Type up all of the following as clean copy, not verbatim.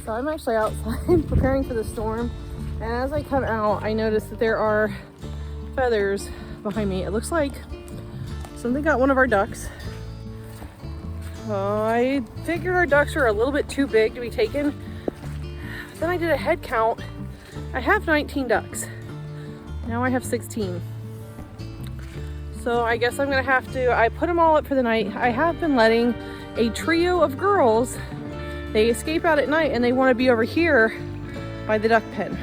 So I'm actually outside preparing for the storm, and as I come out, I notice that there are feathers behind me. It looks like something got one of our ducks. I figured our ducks were a little bit too big to be taken. Then I did a head count. I have 19 ducks. Now I have 16. So I guess I'm gonna have to, I put them all up for the night. I have been letting a trio of girls, they escape out at night and they wanna be over here by the duck pen.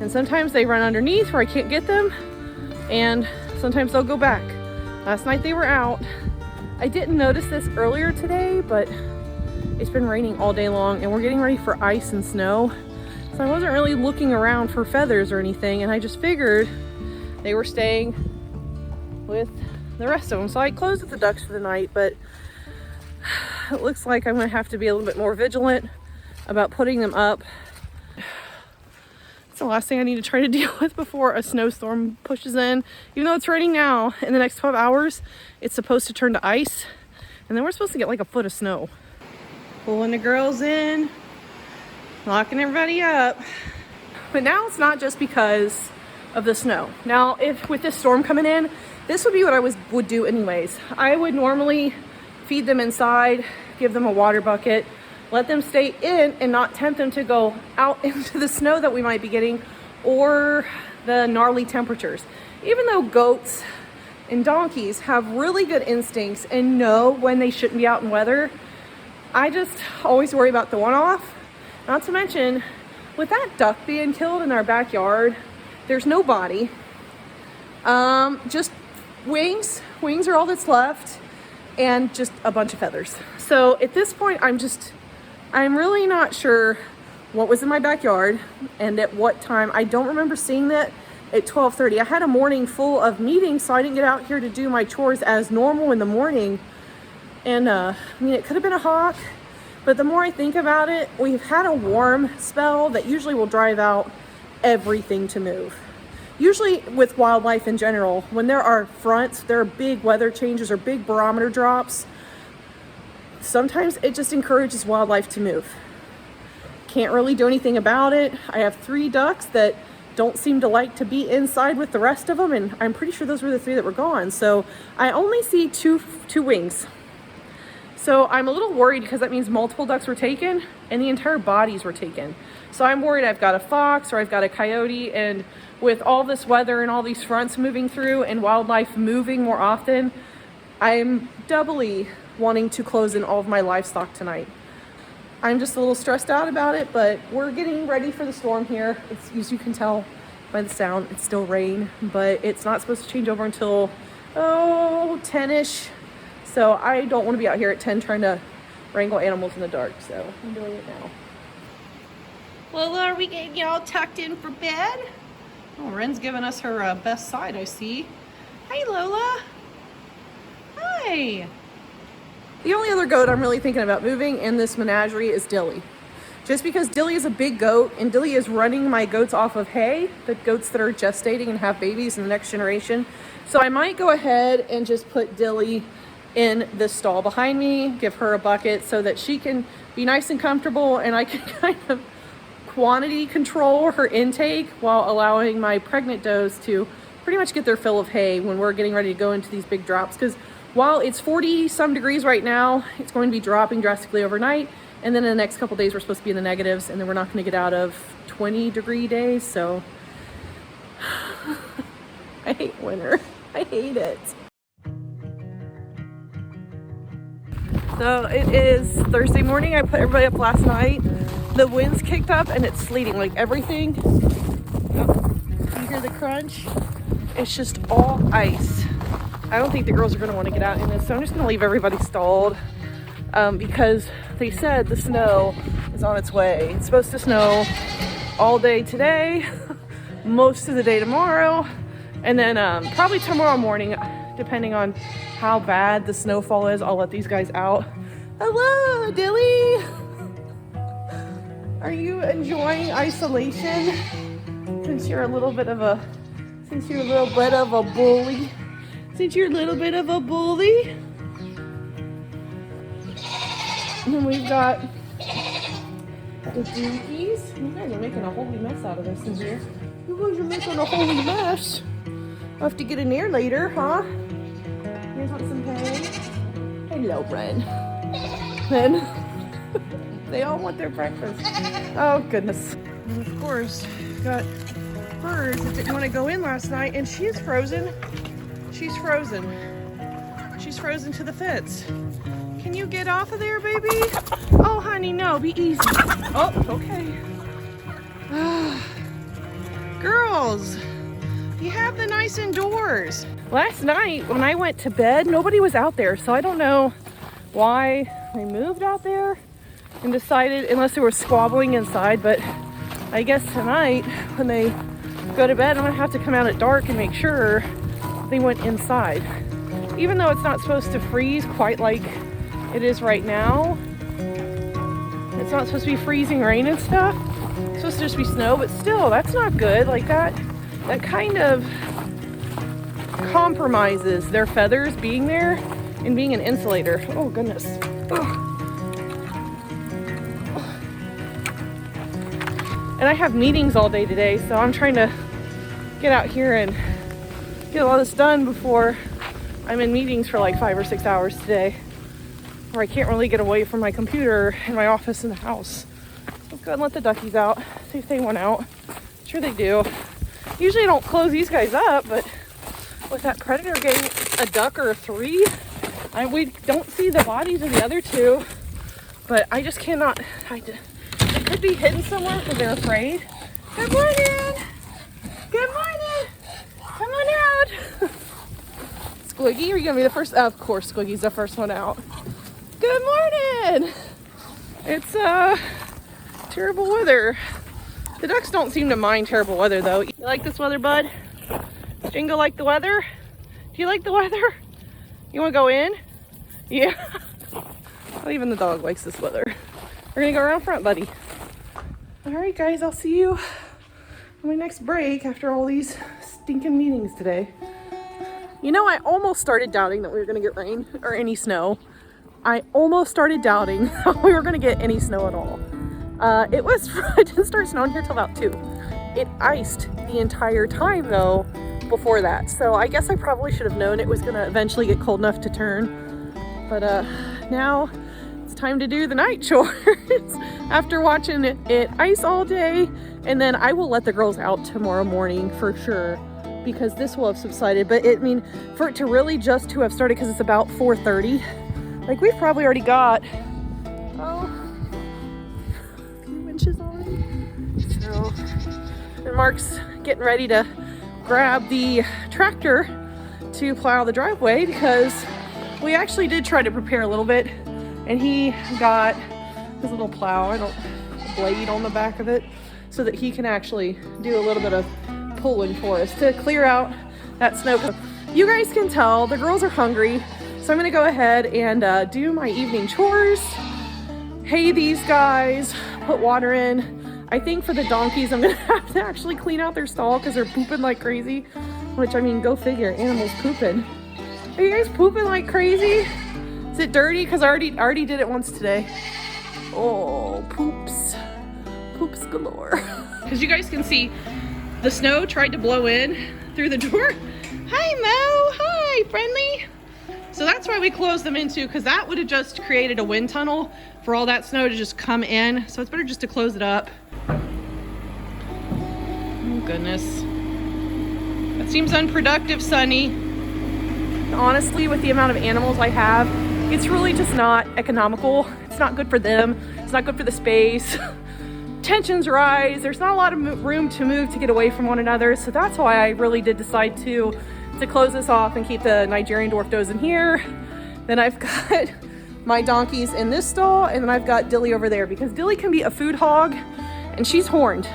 And sometimes they run underneath where I can't get them, and sometimes they'll go back. Last night they were out. I didn't notice this earlier today, but it's been raining all day long and we're getting ready for ice and snow. So I wasn't really looking around for feathers or anything, and I just figured they were staying with the rest of them. So I closed the ducks for the night, but it looks like I'm gonna have to be a little bit more vigilant about putting them up. It's the last thing I need to try to deal with before a snowstorm pushes in. Even though it's raining now, in the next 12 hours, it's supposed to turn to ice, and then we're supposed to get like a foot of snow. Pulling the girls in, locking everybody up. But now it's not just because of the snow. Now, if with this storm coming in, this would be what I would do anyways. I would normally feed them inside, give them a water bucket, let them stay in and not tempt them to go out into the snow that we might be getting or the gnarly temperatures. Even though goats and donkeys have really good instincts and know when they shouldn't be out in weather, I just always worry about the one-off. Not to mention, with that duck being killed in our backyard, there's no body. Just wings. Wings are all that's left, and just a bunch of feathers. So at this point, I'm really not sure what was in my backyard and at what time. I don't remember seeing that at 12:30. I had a morning full of meetings, so I didn't get out here to do my chores as normal in the morning. And I mean, it could have been a hawk, but the more I think about it, we've had a warm spell that usually will drive out everything to move. Usually with wildlife in general, when there are fronts, there are big weather changes or big barometer drops, sometimes it just encourages wildlife to move. Can't really do anything about it. I have 3 ducks that don't seem to like to be inside with the rest of them, and I'm pretty sure those were the 3 that were gone. So I only see two wings. So I'm a little worried because that means multiple ducks were taken and the entire bodies were taken. So I'm worried I've got a fox or I've got a coyote, and with all this weather and all these fronts moving through and wildlife moving more often, I'm doubly wanting to close in all of my livestock tonight. I'm just a little stressed out about it, but we're getting ready for the storm here. It's, as you can tell by the sound, it's still rain, but it's not supposed to change over until 10-ish. So I don't want to be out here at 10 trying to wrangle animals in the dark, so I'm doing it now. Well, are we getting y'all tucked in for bed? Oh, Ren's giving us her best side, I see. Hi, Lola. Hi. The only other goat I'm really thinking about moving in this menagerie is Dilly. Just because Dilly is a big goat, and Dilly is running my goats off of hay, the goats that are gestating and have babies in the next generation. So I might go ahead and just put Dilly in this stall behind me, give her a bucket so that she can be nice and comfortable, and I can kind of quantity control her intake while allowing my pregnant does to pretty much get their fill of hay when we're getting ready to go into these big drops. Because while it's 40 some degrees right now, it's going to be dropping drastically overnight, and then in the next couple days we're supposed to be in the negatives, and then we're not going to get out of 20-degree days. So I hate winter. I hate it. So it is Thursday morning. I put everybody up last night. The wind's kicked up and it's sleeting, like everything. You hear the crunch? It's just all ice. I don't think the girls are gonna want to get out in this, so I'm just gonna leave everybody stalled because they said the snow is on its way. It's supposed to snow all day today, most of the day tomorrow, and then probably tomorrow morning, depending on how bad the snowfall is. I'll let these guys out. Hello, Dilly. Are you enjoying isolation? Since you're a little bit of a bully. And then we've got The dookies. You guys are making a holy mess out of this in here. You guys are making a holy mess. I'll have to get in there later, huh? You guys want some hay? Hello, Ren. Then they all want their breakfast. Oh, goodness. And of course, got birds that didn't want to go in last night, and she's frozen. She's frozen. She's frozen to the fence. Can you get off of there, baby? Oh, honey, no, be easy. Oh, okay. Girls, you have the nice indoors. Last night when I went to bed, nobody was out there, so I don't know why they moved out there and decided, unless they were squabbling inside, but I guess tonight when they go to bed, I'm gonna have to come out at dark and make sure they went inside. Even though it's not supposed to freeze quite like it is right now. It's not supposed to be freezing rain and stuff. It's supposed to just be snow, but still, that's not good. Like that kind of compromises their feathers being there and being an insulator. Oh, goodness. Ugh. And I have meetings all day today, so I'm trying to get out here and get all this done before I'm in meetings for like 5 or 6 hours today, where I can't really get away from my computer in my office in the house. Let's go and let the duckies out, see if they want out. Sure they do. Usually I don't close these guys up, but with that predator getting a duck or 3, we don't see the bodies of the other 2, but I just cannot. They could be hidden somewhere because they're afraid. Good morning! Good morning! Come on out! Squiggy, are you gonna be the first? Of course, Squiggy's the first one out. Good morning! It's terrible weather. The ducks don't seem to mind terrible weather though. You like this weather, bud? Jingo like the weather? Do you like the weather? You wanna go in? Yeah. Well, even the dog likes this weather. We're gonna go around front, buddy. All right, guys, I'll see you on my next break after all these stinking meetings today. You know, I almost started doubting that we were gonna get rain or any snow. I almost started doubting that we were gonna get any snow at all. It didn't start snowing here till about 2. It iced the entire time though before that. So I guess I probably should have known it was gonna eventually get cold enough to turn. But now it's time to do the night chores after watching it ice all day. And then I will let the girls out tomorrow morning for sure, because this will have subsided. But I mean, for it to really just to have started, because it's about 4:30, like we've probably already got, a few inches already. So, and Mark's getting ready to grab the tractor to plow the driveway, because we actually did try to prepare a little bit, and he got his little plow, a blade on the back of it, so that he can actually do a little bit of pulling for us to clear out that snow. You guys can tell the girls are hungry, so I'm gonna go ahead and do my evening chores, hay these guys, put water in. I think for the donkeys I'm gonna have to actually clean out their stall because they're pooping like crazy, which, I mean, go figure, animals pooping. Are you guys pooping like crazy? Is it dirty? Because I already did it once today. Oh, poops galore. As you guys can see, the snow tried to blow in through the door. Hi, Mo. Hi, friendly. So that's why we closed them in too, because that would have just created a wind tunnel for all that snow to just come in. So it's better just to close it up. Oh, goodness. That seems unproductive, Sunny. Honestly, with the amount of animals I have, it's really just not economical. It's not good for them. It's not good for the space. Tensions rise. There's not a lot of room to move to get away from one another. So that's why I really did decide to close this off and keep the Nigerian dwarf does in here. Then I've got my donkeys in this stall, and then I've got Dilly over there, because Dilly can be a food hog and she's horned.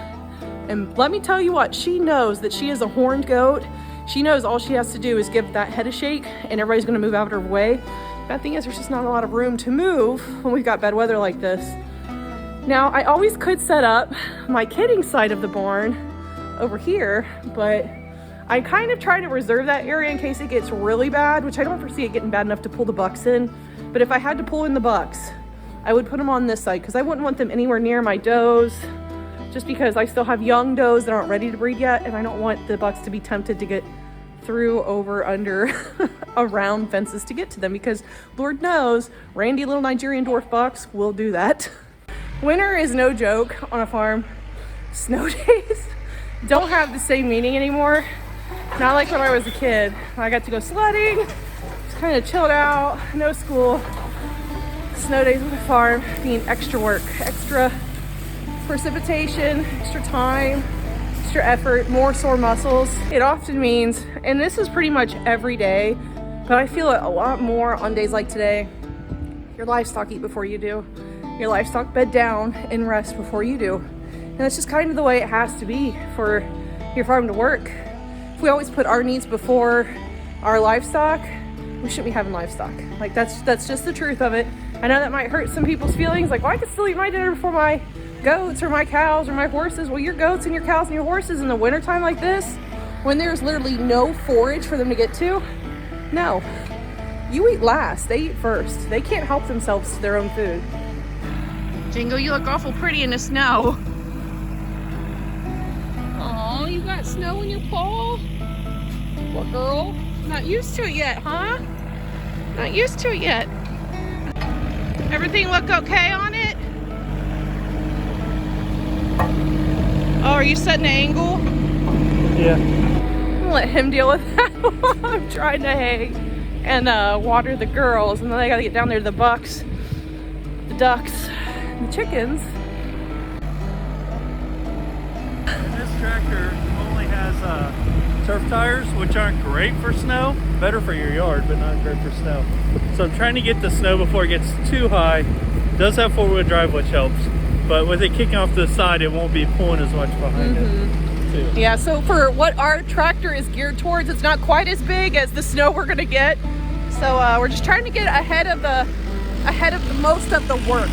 And let me tell you what, she knows that she is a horned goat. She knows all she has to do is give that head a shake and everybody's gonna move out of her way. Bad thing is there's just not a lot of room to move when we've got bad weather like this. Now, I always could set up my kidding side of the barn over here, but I kind of try to reserve that area in case it gets really bad, which I don't foresee it getting bad enough to pull the bucks in. But if I had to pull in the bucks, I would put them on this side because I wouldn't want them anywhere near my does, just because I still have young does that aren't ready to breed yet, and I don't want the bucks to be tempted to get through, over, under, around fences to get to them, because Lord knows randy little Nigerian dwarf bucks will do that. Winter is no joke on a farm. Snow days don't have the same meaning anymore. Not like when I was a kid. I got to go sledding, just kind of chilled out, no school. Snow days on the farm being extra work, extra precipitation, extra time, extra effort, more sore muscles. It often means, and this is pretty much every day, but I feel it a lot more on days like today, your livestock eat before you do. Your livestock bed down and rest before you do. And that's just kind of the way it has to be for your farm to work. If we always put our needs before our livestock, we shouldn't be having livestock. Like that's just the truth of it. I know that might hurt some people's feelings, like, well, I could still eat my dinner before my goats or my cows or my horses. Well, your goats and your cows and your horses in the wintertime like this, when there's literally no forage for them to get to, no. You eat last, they eat first. They can't help themselves to their own food. Jingo, you look awful pretty in the snow. Oh, you got snow in your paw? What, girl? Not used to it yet, huh? Not used to it yet. Everything look okay on it? Oh, are you setting an angle? Yeah. I'm gonna let him deal with that while I'm trying to hay and water the girls, and then I gotta get down there to the bucks, the ducks, and the chickens. This tractor only has turf tires, which aren't great for snow. Better for your yard, but not great for snow. So I'm trying to get the snow before it gets too high. It does have four-wheel drive, which helps. But with it kicking off the side, it won't be pulling as much behind it, too. Yeah, so for what our tractor is geared towards, it's not quite as big as the snow we're gonna get. So we're just trying to get ahead of the most of the work.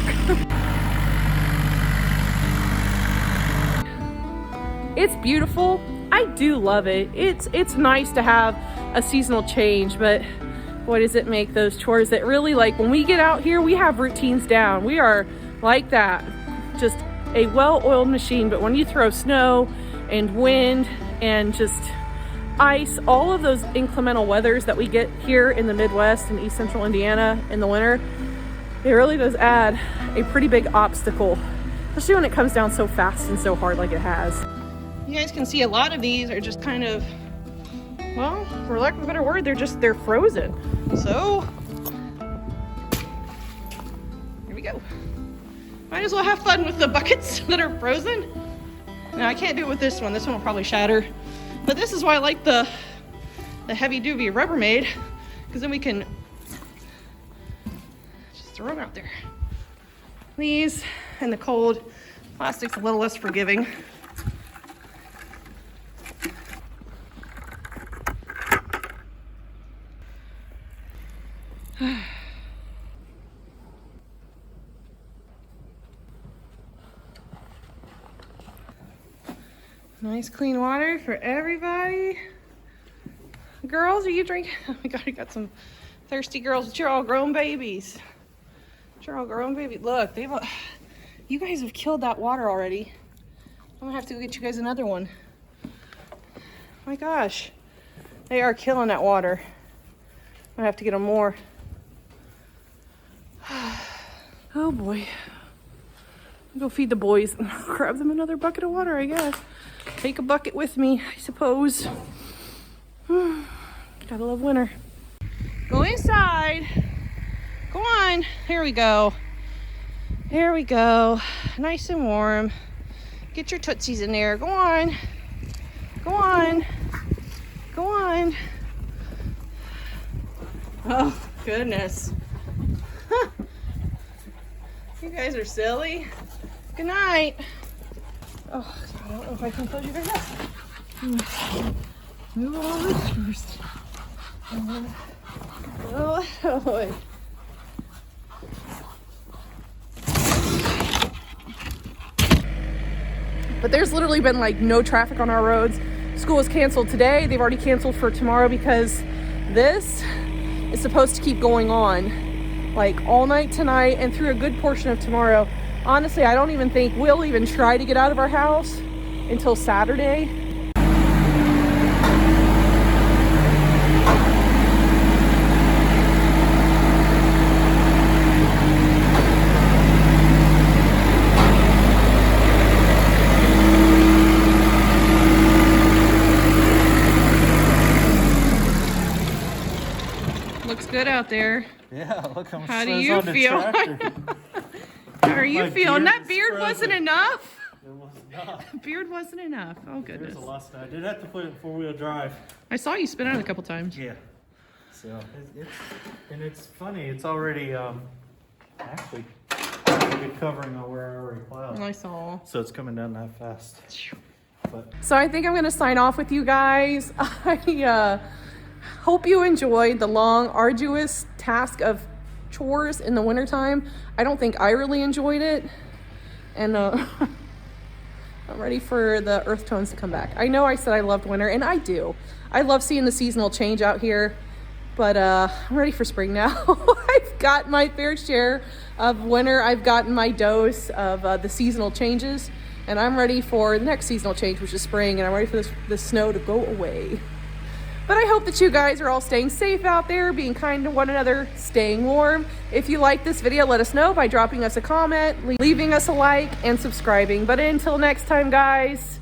It's beautiful. I do love it. It's nice to have a seasonal change, but boy, does it make those chores that really, like, when we get out here, we have routines down. We are like that, just a well-oiled machine. But when you throw snow and wind and just ice, all of those inclemental weathers that we get here in the Midwest and East Central Indiana in the winter, it really does add a pretty big obstacle, especially when it comes down so fast and so hard like it has. You guys can see a lot of these are just kind of, well, for lack of a better word, they're frozen. So here we go. Might as well have fun with the buckets that are frozen. Now I can't do it with this one. This one will probably shatter. But this is why I like the heavy duty Rubbermaid, because then we can just throw them out there. These and the cold plastic's a little less forgiving. Nice clean water for everybody. Girls, are you drinking? Oh my God, I got some thirsty girls, but you're all grown babies. You're all grown babies. Look, you guys have killed that water already. I'm gonna have to go get you guys another one. My gosh, they are killing that water. I'm gonna have to get them more. Oh boy. I'll go feed the boys and grab them another bucket of water, I guess. Take a bucket with me, I suppose. Gotta love winter. Go inside. Go on. Here we go. Here we go. Nice and warm. Get your tootsies in there. Go on. Go on. Go on. Oh, goodness. Huh. You guys are silly. Good night. Oh, I don't know if I can close you guys up. Move all this first. Oh, boy. But there's literally been like no traffic on our roads. School was canceled today. They've already canceled for tomorrow because this is supposed to keep going on. like all night tonight and through a good portion of tomorrow. Honestly, I don't even think we'll even try to get out of our house until Saturday. Looks good out there. Yeah, look how much How do snow's you on the feel? tractor. How are you My feeling? beard That is beard wasn't frozen. enough. It was not. Beard wasn't enough. Oh goodness. There's a lot of snow. I did have to put it in four-wheel drive. I saw you spin out a couple times. Yeah. So it's funny. It's already actually a good covering on where I already plowed. I saw. So it's coming down that fast. But So I think I'm gonna sign off with you guys. I hope you enjoyed the long, arduous task of chores in the wintertime. I don't think I really enjoyed it. And I'm ready for the earth tones to come back. I know I said I loved winter, and I do. I love seeing the seasonal change out here, but I'm ready for spring now. I've got my fair share of winter. I've gotten my dose of the seasonal changes, and I'm ready for the next seasonal change, which is spring, and I'm ready for this snow to go away. But I hope that you guys are all staying safe out there, being kind to one another, staying warm. If you like this video, let us know by dropping us a comment, leaving us a like, and subscribing. But until next time, guys,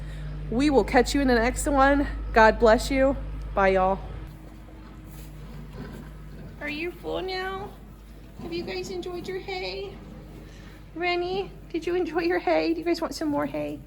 we will catch you in the next one. God bless you. Bye, y'all. Are you full now? Have you guys enjoyed your hay? Rennie, did you enjoy your hay? Do you guys want some more hay?